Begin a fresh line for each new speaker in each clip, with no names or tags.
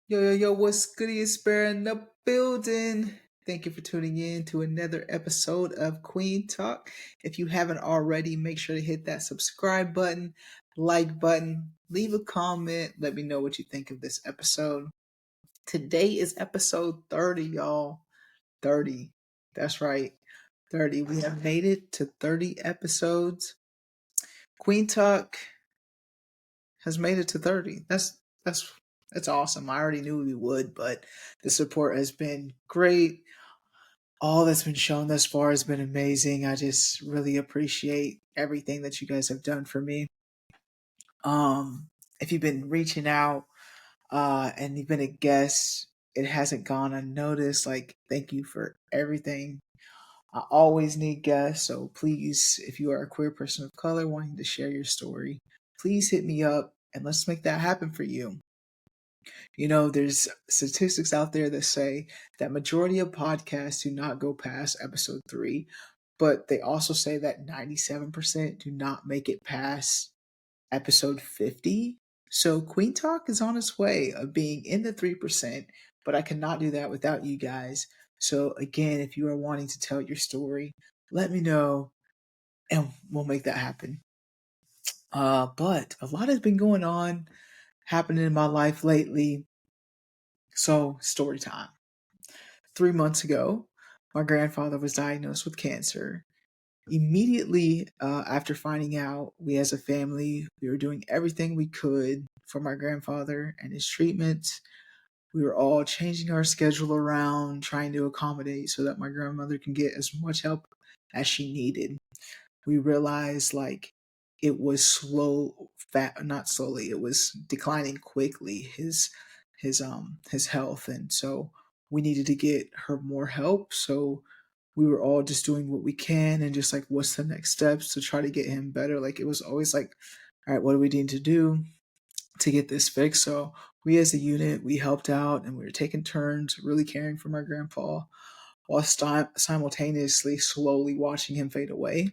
Yo, what's goody? It's Bear in the building. Thank you for tuning in to another episode of Kueen Talk. If you haven't already, make sure to hit that subscribe button, like button, leave a comment, let me know what you think of this episode. Today is episode 30, y'all. 30. That's right. 30. We have made it to 30 episodes. Queen Talk has made it to 30. That's awesome. I already knew we would, but the support has been great. All that's been shown thus far has been amazing. I just really appreciate everything that you guys have done for me. If you've been reaching out and you've been a guest, it hasn't gone unnoticed. Like, thank you for everything. I always need guests, so please, if you are a queer person of color wanting to share your story, please hit me up and let's make that happen for you. You know, there's statistics out there that say that majority of podcasts do not go past episode 3, but they also say that 97% do not make it past episode 50. So Queen Talk is on its way of being in the 3%, but I cannot do that without you guys. So again, if you are wanting to tell your story, let me know and we'll make that happen. But a lot has been going on, happening in my life lately. So, story time. 3 months ago, my grandfather was diagnosed with cancer. Immediately after finding out, we as a family, we were doing everything we could for my grandfather and his treatments. We were all changing our schedule around, trying to accommodate so that my grandmother can get as much help as she needed. We realized like it was not slowly, it was declining quickly, his health, and so we needed to get her more help. So we were all just doing what we can and just like what's the next steps to try to get him better. Like it was always like, all right, what do we need to do to get this fixed? So we as a unit, we helped out and we were taking turns really caring for my grandpa while simultaneously slowly watching him fade away.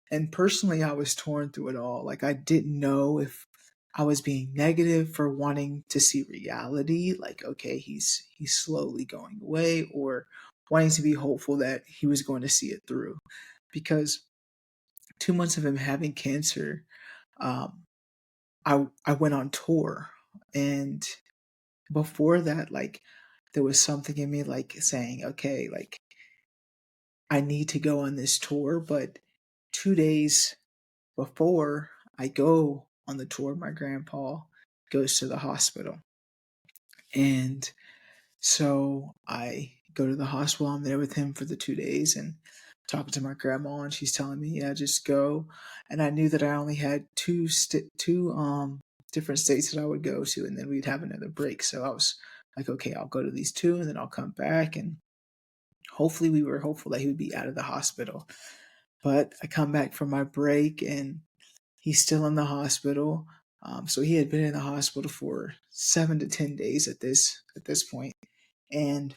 And personally, I was torn through it all. Like, I didn't know if I was being negative for wanting to see reality, like, okay, he's slowly going away, or wanting to be hopeful that he was going to see it through. Because 2 months of him having cancer, um, I went on tour, and before that, like, there was something in me like saying, okay, like I need to go on this tour, but 2 days before I go on the tour, my grandpa goes to the hospital. And so I go to the hospital. I'm there with him for the 2 days and talking to my grandma, and she's telling me, yeah, just go. And I knew that I only had two different states that I would go to, and then we'd have another break. So I was like, okay, I'll go to these two, and then I'll come back. And hopefully, we were hopeful that he would be out of the hospital. But I come back from my break, and he's still in the hospital. So he had been in the hospital for 7 to 10 days at this point, and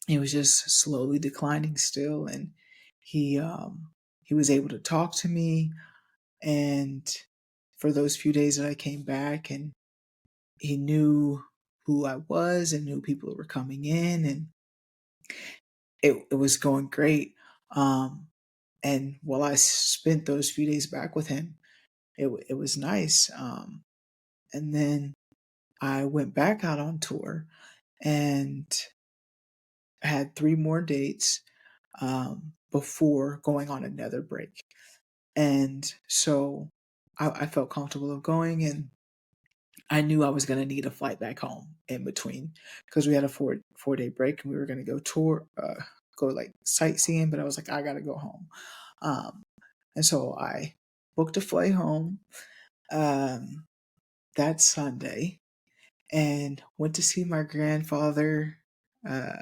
he was just slowly declining still. And he was able to talk to me, and for those few days that I came back, and he knew who I was and knew people that were coming in, and it was going great. And while I spent those few days back with him, it was nice. And then I went back out on tour and had 3 more dates before going on another break. And so I felt comfortable of going, and I knew I was going to need a flight back home in between because we had a four day break and we were going to go go like sightseeing. But I was like, I got to go home. Um, and so I booked a flight home um, that Sunday and went to see my grandfather, uh,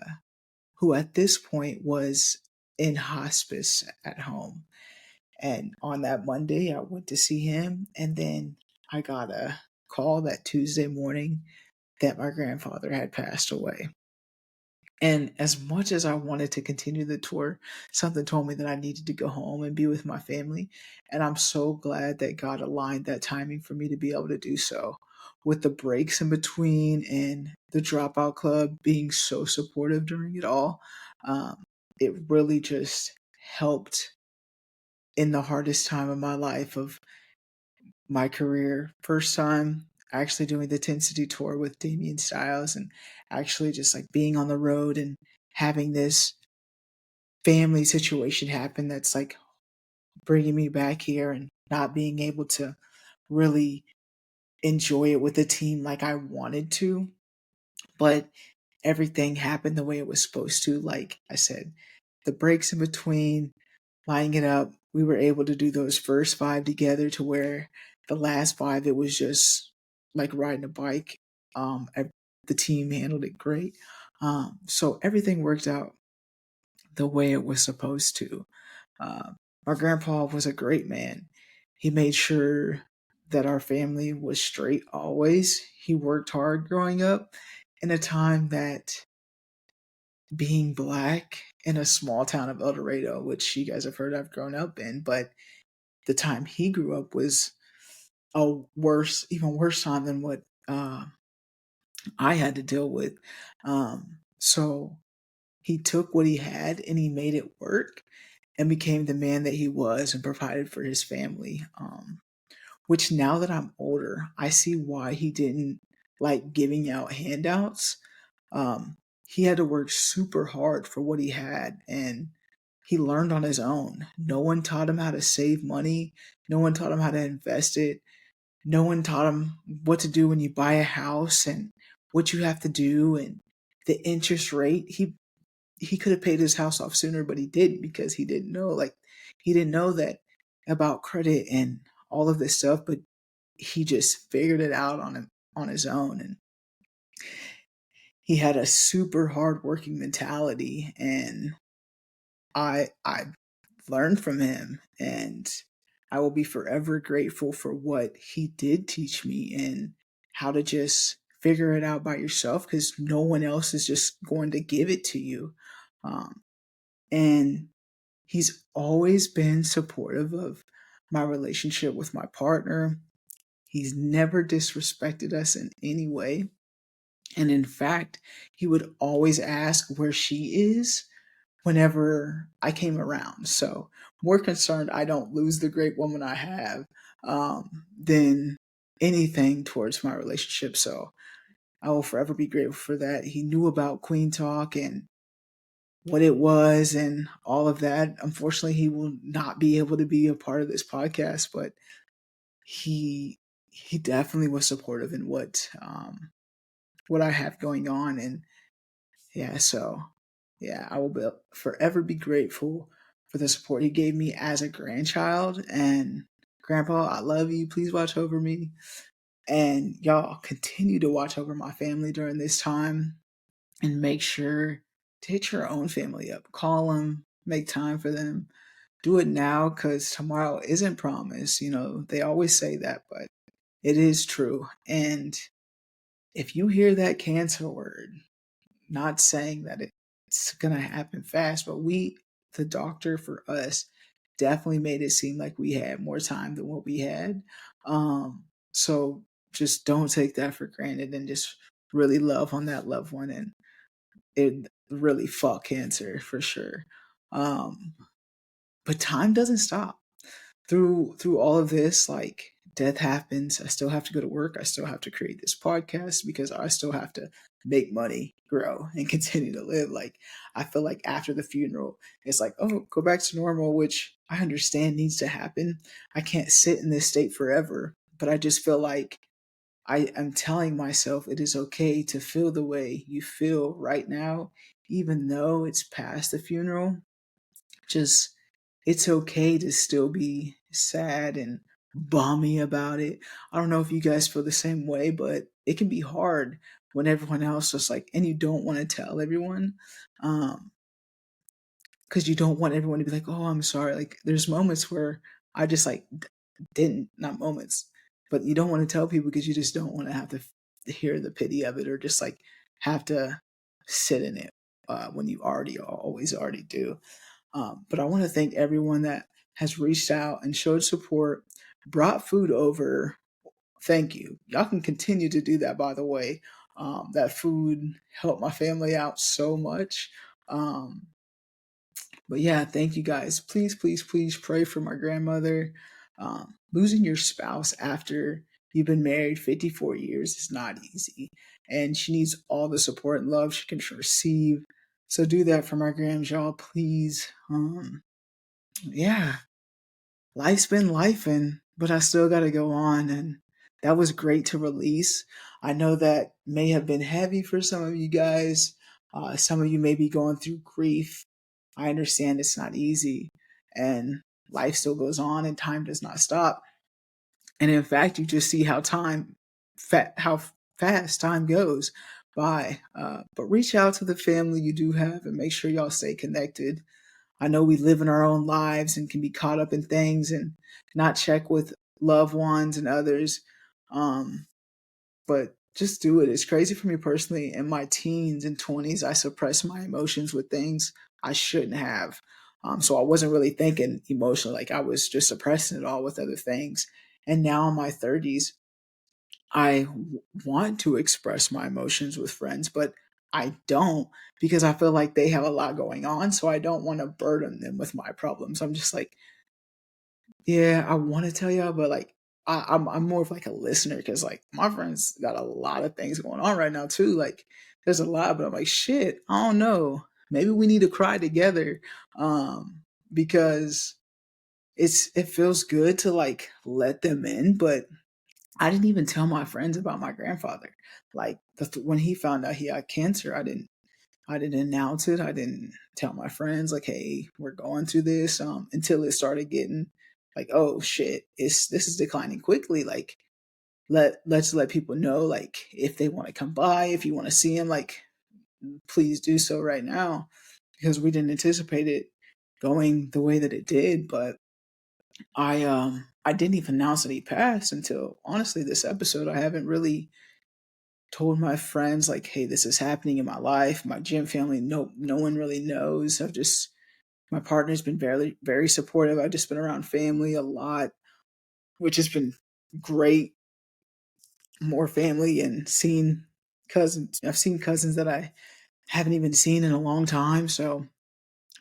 who at this point was in hospice at home. And on that Monday, I went to see him, and then I got a call that Tuesday morning that my grandfather had passed away. And as much as I wanted to continue the tour, something told me that I needed to go home and be with my family. And I'm so glad that God aligned that timing for me to be able to do so. with the breaks in between and the Dropout Club being so supportive during it all, um, it really just helped in the hardest time of my life of my career. First time actually doing the 10 city tour with Damien Styles and actually just like being on the road and having this family situation happen that's like bringing me back here and not being able to really enjoy it with the team like I wanted to. But everything happened the way it was supposed to. Like I said, the breaks in between, lining it up, we were able to do those first five together to where the last five, it was just like riding a bike. The team handled it great. So everything worked out the way it was supposed to. Uh, our grandpa was a great man. He made sure that our family was straight always. He worked hard growing up in a time that being black in a small town of El Dorado, which you guys have heard I've grown up in, but the time he grew up was a worse, even worse time than what I had to deal with. So he took what he had and he made it work and became the man that he was and provided for his family. Which now that I'm older, I see why he didn't like giving out handouts. Um, he had to work super hard for what he had and he learned on his own. No one taught him how to save money. No one taught him how to invest it. No one taught him what to do when you buy a house and what you have to do and the interest rate. He could have paid his house off sooner, but he didn't because he didn't know. Like he didn't know that about credit and all of this stuff, but he just figured it out on his own. And he had a super hard working mentality and I learned from him and I will be forever grateful for what he did teach me and how to just figure it out by yourself because no one else is just going to give it to you. And he's always been supportive of my relationship with my partner. He's never disrespected us in any way. And in fact, he would always ask where she is whenever I came around. So, more concerned I don't lose the great woman I have than anything towards my relationship. So, I will forever be grateful for that. He knew about Kueen Talk and what it was and all of that. Unfortunately, he will not be able to be a part of this podcast, but he he definitely was supportive in what I have going on and yeah, so yeah, I will forever be grateful for the support he gave me as a grandchild. And Grandpa, I love you. Please watch over me. And y'all continue to watch over my family during this time and make sure to hit your own family up. Call them, make time for them. Do it now because tomorrow isn't promised. You know, they always say that, but it is true. And if you hear that cancer word, not saying that it's gonna happen fast, but the doctor for us, definitely made it seem like we had more time than what we had. So just don't take that for granted and just really love on that loved one and it really fought cancer for sure. Um, but time doesn't stop through all of this, like death happens. I still have to go to work. I still have to create this podcast because I still have to make money, grow, and continue to live. Like I feel like after the funeral, it's like, oh, go back to normal, which I understand needs to happen. I can't sit in this state forever, but I just feel like I am telling myself it is okay to feel the way you feel right now, even though it's past the funeral. Just it's okay to still be sad and bummy about it. I don't know if you guys feel the same way, but it can be hard when everyone else is like, and you don't want to tell everyone, because you don't want everyone to be like, oh, I'm sorry. Like, there's moments where I just like didn't, not moments, but you don't want to tell people because you just don't want to have to hear the pity of it or just like have to sit in it when you already do. But I want to thank everyone that has reached out and showed support, brought food over, thank you. Y'all can continue to do that, by the way. That food helped my family out so much. Um, but yeah, thank you guys. Please, please, please pray for my grandmother. Losing your spouse after you've been married 54 years is not easy. And she needs all the support and love she can receive. So do that for my grams, y'all, please. Yeah, life's been lifing, but I still got to go on. And that was great to release. I know that may have been heavy for some of you guys. Some of you may be going through grief. I understand it's not easy, and life still goes on, and time does not stop. And in fact, you just see how how fast time goes by. But reach out to the family you do have, and make sure y'all stay connected. I know we live in our own lives and can be caught up in things and not check with loved ones and others. Um, but just do it. It's crazy for me personally. In my teens and 20s, I suppressed my emotions with things I shouldn't have. So I wasn't really thinking emotionally, like I was just suppressing it all with other things. And now in my 30s, want to express my emotions with friends, but I don't because I feel like they have a lot going on. So I don't want to burden them with my problems. I'm just like, yeah, I want to tell y'all, but like, I'm more of like a listener because like my friends got a lot of things going on right now too. Like, there's a lot, but I'm like, shit, I don't know. Maybe we need to cry together, because it feels good to like let them in, but I didn't even tell my friends about my grandfather. Like when he found out he had cancer, I didn't announce it. I didn't tell my friends like, "Hey, we're going through this." Until it started getting like, "Oh shit, this is declining quickly." Like, let's let people know like if they want to come by, if you want to see him, like please do so right now because we didn't anticipate it going the way that it did. But I didn't even announce that he passed until honestly this episode. I haven't really told my friends like, hey, this is happening in my life. My gym family, no one really knows. My partner's been very, very supportive. I've just been around family a lot, which has been great. More family and seen cousins. I've seen cousins that I haven't even seen in a long time. So,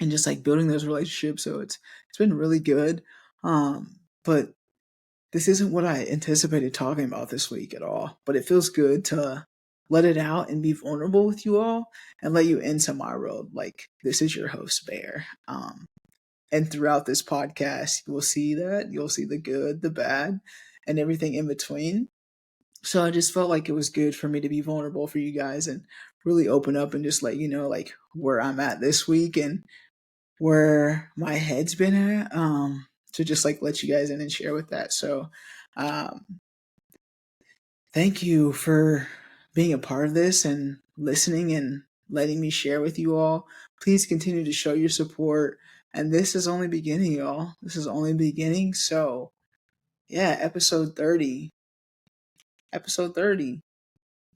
and just like building those relationships. So it's been really good. But this isn't what I anticipated talking about this week at all, but it feels good to let it out and be vulnerable with you all and let you into my world. Like, this is your host, Bear. And throughout this podcast, you will see that. You'll see the good, the bad, and everything in between. So I just felt like it was good for me to be vulnerable for you guys and really open up and just let you know, like, where I'm at this week and where my head's been at. To just like let you guys in and share with that. So, um, thank you for being a part of this and listening and letting me share with you all. Please continue to show your support. And this is only beginning, y'all. This is only beginning. So, yeah, episode 30. Episode 30.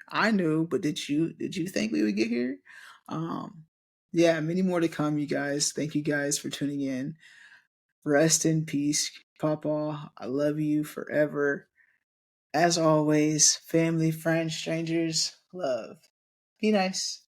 I knew, but did you think we would get here? Um yeah, many more to come, you guys. Thank you guys for tuning in. Rest in peace, Papa. I love you forever. As always, family, friends, strangers, love. Be nice.